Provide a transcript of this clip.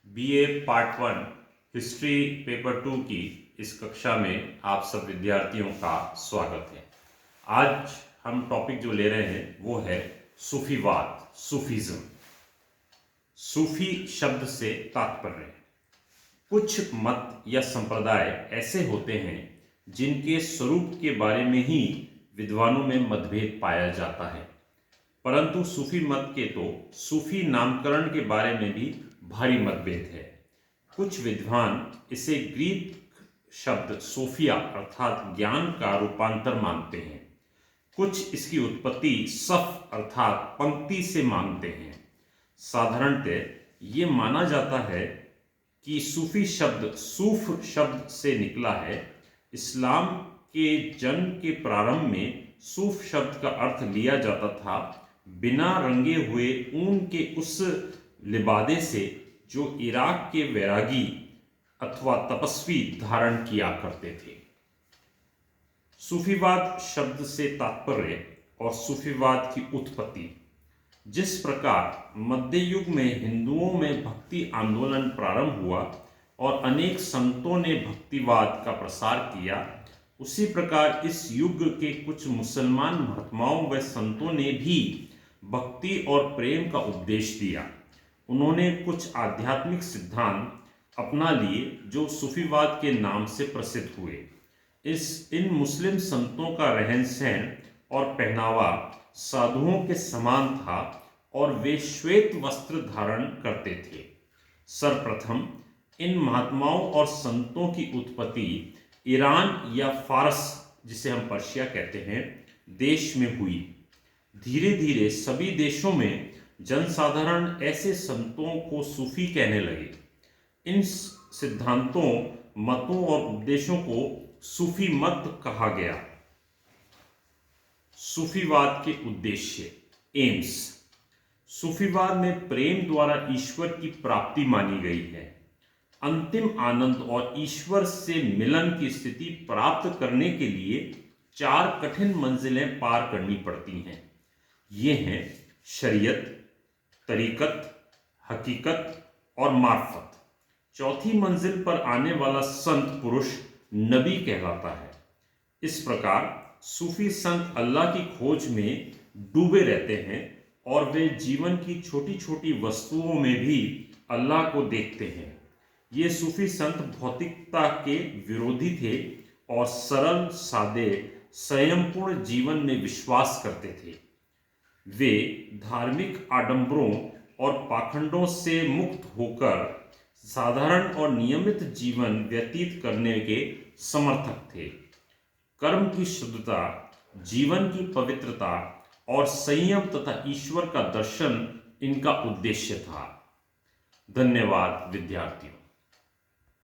BA part 1 history paper 2 की इस कक्षा में आप सब विद्यार्थियों का स्वागत है। आज हम टॉपिक जो ले रहे हैं वो है सूफीवाद, सूफीज्म। सूफी शब्द से तात्पर्य कुछ मत या संप्रदाय ऐसे होते हैं जिनके स्वरूप के बारे में ही विद्वानों में मतभेद पाया जाता है, परंतु सूफी मत के तो सूफी नामकरण के बारे में भी भारी मतभेद है। कुछ विद्वान इसे ग्रीक शब्द सोफिया अर्थात ज्ञान का रूपांतर मानते हैं, कुछ इसकी उत्पत्ति सफ अर्थात पंक्ति से मानते हैं। साधारणतः ये माना जाता है कि सूफी शब्द सूफ शब्द से निकला है। इस्लाम के जन्म के प्रारंभ में सूफ शब्द का अर्थ लिया जाता था बिना रंगे हुए ऊन के उस लिबादे से जो इराक के वैरागी अथवा तपस्वी धारण किया करते थे। सूफीवाद शब्द से तात्पर्य और सूफीवाद की उत्पत्ति। जिस प्रकार मध्य युग में हिंदुओं में भक्ति आंदोलन प्रारंभ हुआ और अनेक संतों ने भक्तिवाद का प्रसार किया, उसी प्रकार इस युग के कुछ मुसलमान महात्माओं व संतों ने भी भक्ति और प्रेम का उपदेश दिया। उन्होंने कुछ आध्यात्मिक सिद्धांत अपना लिए जो सूफीवाद के नाम से प्रसिद्ध हुए। इन मुस्लिम संतों का रहन सहन और पहनावा साधुओं के समान था और वे श्वेत वस्त्र धारण करते थे। सर्वप्रथम इन महात्माओं और संतों की उत्पत्ति ईरान या फारस, जिसे हम पर्शिया कहते हैं, देश में हुई। धीरे धीरे सभी देशों में जनसाधारण ऐसे संतों को सूफी कहने लगे। इन सिद्धांतों, मतों और उपदेशों को सूफी मत कहा गया। सूफीवाद के उद्देश्य, एम्स। सूफीवाद में प्रेम द्वारा ईश्वर की प्राप्ति मानी गई है। अंतिम आनंद और ईश्वर से मिलन की स्थिति प्राप्त करने के लिए 4 कठिन मंजिलें पार करनी पड़ती हैं। ये हैं शरीयत, तरीकत, हकीकत और मार्फत। चौथी मंजिल पर आने वाला संत पुरुष नबी कहलाता है। इस प्रकार सूफी संत अल्लाह की खोज में डूबे रहते हैं और वे जीवन की छोटी छोटी वस्तुओं में भी अल्लाह को देखते हैं। ये सूफी संत भौतिकता के विरोधी थे और सरल, सादे, संयमपूर्ण जीवन में विश्वास करते थे। वे धार्मिक आडंबरों और पाखंडों से मुक्त होकर साधारण और नियमित जीवन व्यतीत करने के समर्थक थे। कर्म की शुद्धता, जीवन की पवित्रता और संयम तथा ईश्वर का दर्शन इनका उद्देश्य था। धन्यवाद विद्यार्थियों।